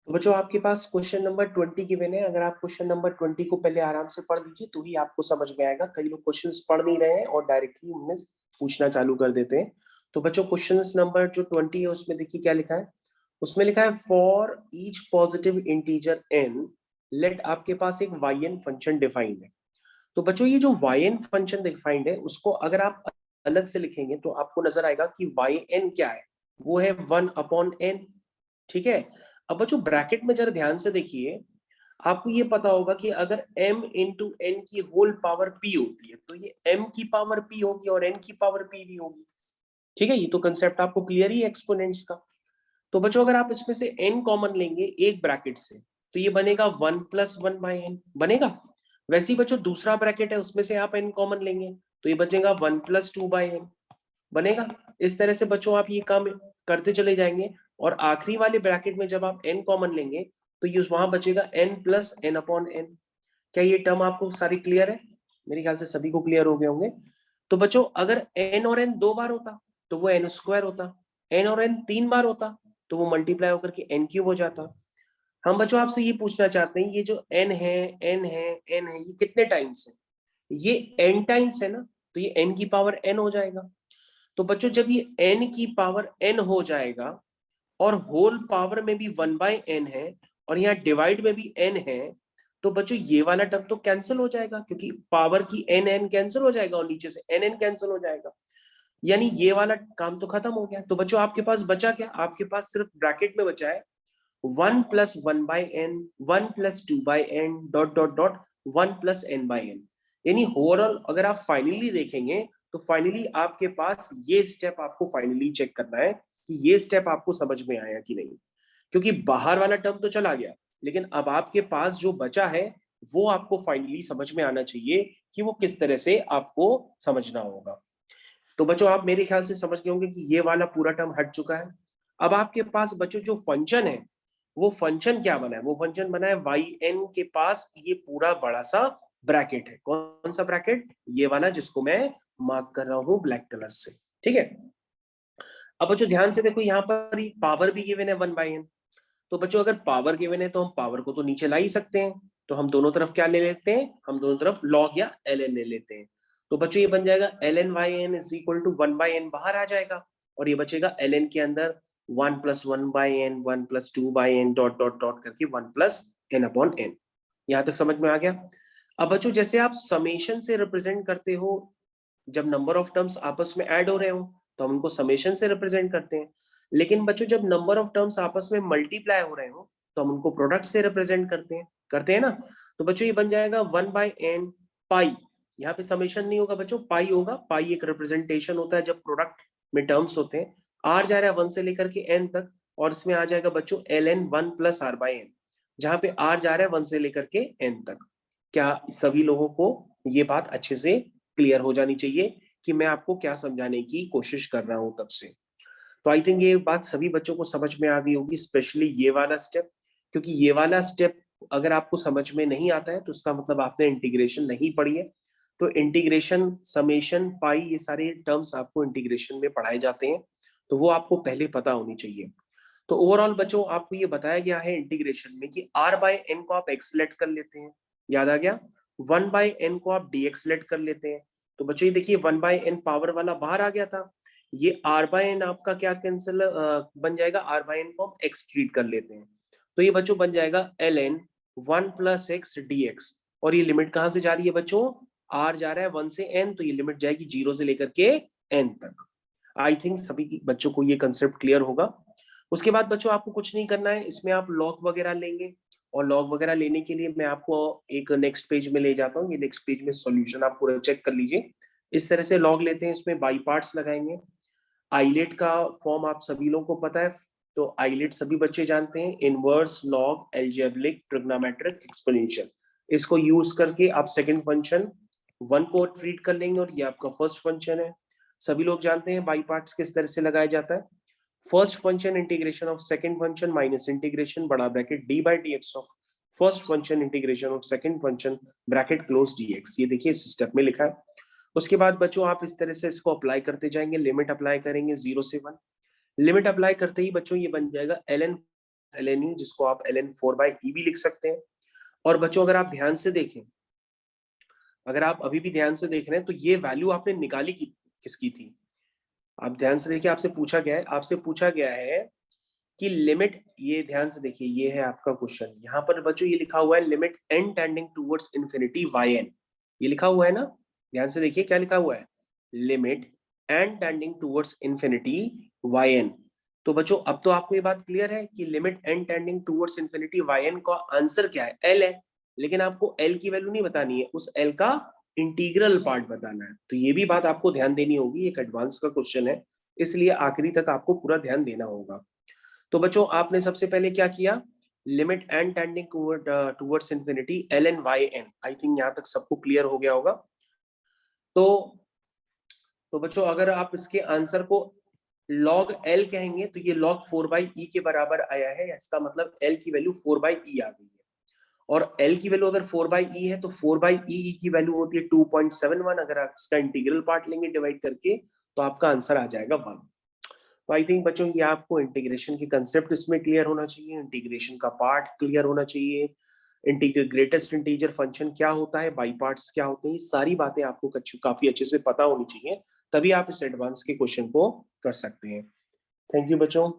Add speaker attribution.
Speaker 1: तो बच्चों आपके पास क्वेश्चन नंबर 20 गिवन है। अगर आप क्वेश्चन नंबर 20 को पहले आराम से पढ़ लीजिए तो ही आपको समझ में आएगा। कई लोग क्वेश्चंस पढ़ नहीं रहे हैं और डायरेक्टली उनमें पूछना चालू कर देते हैं। तो बच्चों क्वेश्चन नंबर जो 20 है उसमें देखिए क्या लिखा है। उसमें लिखा है for each positive integer n let आपके पास एक yn फंक्शन डिफाइंड है। तो बच्चों ये जो yn फंक्शन डिफाइंड है उसको अगर आप अलग से लिखेंगे तो आपको नजर आएगा कि yn क्या है। वो है 1/n। ठीक है। अब बच्चों ब्रैकेट में जरा ध्यान से देखिए, आपको ये पता होगा कि अगर m इंटू एन की होल पावर p होती है तो ये m की पावर p होगी और n की पावर p भी होगी। ठीक है, ये तो कंसेप्ट आपको क्लियर ही है एक्सपोनेंट्स का। तो बच्चों अगर आप इसमें से n कॉमन लेंगे एक ब्रैकेट से तो ये बनेगा 1+1/n बनेगा। वैसे ही बच्चों दूसरा ब्रैकेट है उसमें से आप n कॉमन लेंगे तो ये बचेगा 1+2/n बनेगा। इस तरह से बच्चों आप ये काम करते चले जाएंगे और आखिरी वाले ब्रैकेट में जब आप n कॉमन लेंगे तो ये वहां बचेगा n+n/n। क्या ये टर्म आपको सारी क्लियर है? मेरे ख्याल से सभी को क्लियर हो गए होंगे। तो बच्चों अगर n और n 2 बार होता तो वो n² होता, n और n 3 बार होता तो वो मल्टीप्लाई होकर के n³ हो जाता। हम बच्चों आपसे ये पूछना चाहते हैं ये जो n है n है n है ये कितने टाइम्स है? ये n टाइम्स है ना, तो ये n की पावर n हो जाएगा। तो बच्चों जब ये n की पावर n हो जाएगा और होल पावर में भी 1/n है और यहाँ डिवाइड में भी n है तो बच्चों ये वाला टर्म तो कैंसिल हो जाएगा क्योंकि पावर की n कैंसिल हो जाएगा और नीचे से n कैंसिल हो जाएगा। यानी ये वाला काम तो खत्म हो गया। तो बच्चों आपके पास बचा क्या? आपके पास सिर्फ ब्रैकेट में बचा है 1+1/n 1+2/n dot dot dot 1+n/n। यानी ओवरऑल अगर आप फाइनली देखेंगे तो फाइनली आपके पास ये स्टेप आपको फाइनली चेक करना है कि ये स्टेप आपको समझ में आया कि नहीं। क्योंकि बाहर वाला टर्म तो चला गया लेकिन अब आपके पास जो बचा है वो आपको फाइनली समझ में आना चाहिए कि वो किस तरह से आपको समझना होगा। तो बच्चों आप मेरे ख्याल से समझ गए होंगे कि ये वाला पूरा टर्म हट चुका है। अब आपके पास बच्चों जो फंक्शन है वो फंक्शन क्या बना है? वो फंक्शन बना है yn के पास ये पूरा बड़ा सा ब्रैकेट है। कौन सा ब्रैकेट? ये वाला जिसको मैं मार्क कर रहा हूं ब्लैक कलर से। ठीक है। अब बच्चों ध्यान से देखो यहाँ पर पावर भी गिवन है 1/n। तो बच्चों अगर पावर गिवन है तो हम पावर को तो नीचे ला ही सकते हैं। तो हम दोनों तरफ क्या ले लेते हैं? हम दोनों तरफ log या ln ले लेते हैं। तो बच्चों ये बन जाएगा ln yn is equal to 1/n बाहर आ जाएगा और ये बचेगा ln के अंदर 1+1/n 1+2/n dot dot dot करके 1+n/n। यहां तक समझ में आ गया? अब बच्चों जैसे आप समेशन से रिप्रेजेंट करते हो, जब नंबर ऑफ टर्म्स आपस में ऐड हो रहे हो तो हम उनको समेशन से रिप्रेजेंट करते हैं। लेकिन बच्चों जब नंबर ऑफ टर्म्स आपस में मल्टीप्लाई हो रहे हो तो हम उनको प्रोडक्ट से रिप्रेजेंट करते हैं ना। तो बच्चों ये बन जाएगा 1/n पाई। यहाँ पे समेशन नहीं होगा बच्चों, पाई होगा। पाई एक रिप्रेजेंटेशन होता है जब प्रोडक्ट में टर्म्स होते हैं। आर जा रहा है 1 से लेकर के n तक और इसमें आ जाएगा बच्चों ln 1+r/n, जहां पे r जा रहा है 1 से लेकर के n तक। क्या सभी लोगों को ये बात अच्छे से क्लियर हो जानी चाहिए कि मैं आपको क्या समझाने की कोशिश कर रहा हूं तब से? तो आई थिंक ये बात सभी बच्चों को समझ में आ गई होगी, स्पेशली ये वाला स्टेप। क्योंकि ये वाला स्टेप अगर आपको समझ में नहीं आता है तो उसका मतलब आपने इंटीग्रेशन नहीं पढ़ी है। तो इंटीग्रेशन, समेशन, पाई, ये सारे टर्म्स आपको इंटीग्रेशन में पढ़ाए जाते हैं तो वो आपको पहले पता होनी चाहिए। तो ओवरऑल बच्चों आपको ये बताया गया है इंटीग्रेशन में कि r/n को आप x लेट कर लेते हैं, याद आ गया। 1/n को आप dx लेट कर लेते हैं। तो बच्चों ये देखिए 1/n पावर वाला बाहर आ गया था। ये r/n आपका क्या कैंसिल बन जाएगा? r/n को हम x ट्रीट कर लेते हैं तो ये बच्चों बन जाएगा ln 1+x dx। और ये लिमिट कहां से जा रही है बच्चों? r जा रहा है 1 से n तो ये लिमिट जाएगी 0 से लेकर के n तक। आई थिंक सभी बच्चों को ये कंसेप्ट क्लियर होगा। उसके बाद बच्चों आपको कुछ नहीं करना है, इसमें आप लॉग वगैरह लेंगे और लॉग वगैरह लेने के लिए मैं आपको एक नेक्स्ट पेज में ले जाता हूँ। ये नेक्स्ट पेज में सॉल्यूशन आप पूरा चेक कर लीजिए। इस तरह से लॉग लेते हैं, इसमें बाई पार्ट्स लगाएंगे। आइलेट का फॉर्म आप सभी लोगों को पता है, तो आइलेट सभी बच्चे जानते हैं, inverse, log, algebraic, trigonometric, exponential. इसको यूज करके आप सेकंड फंक्शन 1 को ट्रीट कर लेंगे और ये आपका फर्स्ट फंक्शन है। सभी लोग जानते हैं बाई पार्ट्स किस तरह से लगाया जाता है। First function integration of second function minus integration बड़ा bracket d by d x of first function integration of second function bracket close dx। ये देखिए इस स्टेप में लिखा है। उसके बाद बच्चों आप इस तरह से इसको अप्लाई करते जाएंगे, लिमिट अप्लाई करेंगे 0 से 1। लिमिट अप्लाई करते ही बच्चों ये बन जाएगा ln ln e, जिसको आप ln 4/e भी लिख सकते हैं। और बच्चों अगर आप ध्यान से देखें, अगर आप अभी भी ध्यान से देख रहे हैं तो ये वैल्यू आपने निकाली किसकी थी? आप ध्यान से देखिए, आपसे पूछा गया है कि लिमिट, ये ध्यान से देखिए, ये है आपका क्वेश्चन। यहाँ पर बच्चों ये लिखा हुआ है limit n tending towards infinity yn, ये लिखा हुआ है ना? ध्यान से देखिए क्या लिखा हुआ है, limit n tending towards infinity yn। तो बच्चों अब तो आपको ये बात क्लियर है कि limit n tending towards infinity yn का आंसर क्या है, l है। लेकिन आपको l की वैल्यू नहीं बतानी है, उस l का इंटीग्रल पार्ट बताना है। तो ये भी बात आपको ध्यान देनी होगी, एक एडवांस का क्वेश्चन है, इसलिए आखिरी तक आपको पूरा ध्यान देना होगा। तो बच्चों आपने सबसे पहले क्या किया, limit n tending towards infinity ln yn। I think यहाँ तक सबको क्लियर हो गया होगा। तो बच्चों अगर आप इसके आंसर को log l कहेंगे तो ये log 4/e के बराबर आया है, इसका मतलब l की वैल्यू 4/e आ गई है। और l की वैल्यू अगर 4/e है तो 4/e की वैल्यू होती है 2.71। अगर आप इसका इंटीग्रल पार्ट लेंगे डिवाइड करके तो आपका आंसर आ जाएगा 1। तो आई थिंक बच्चों ये आपको इंटीग्रेशन की कंसेप्ट इसमें क्लियर होना चाहिए, इंटीग्रेशन का पार्ट क्लियर होना चाहिए, ग्रेटेस्ट इंटीजर फंक्शन क्या होता है, बाई पार्ट्स क्या होते हैं, ये सारी बातें आपको काफी अच्छे से पता होनी चाहिए, तभी आप इस एडवांस के क्वेश्चन को कर सकते हैं। थैंक यू बच्चों।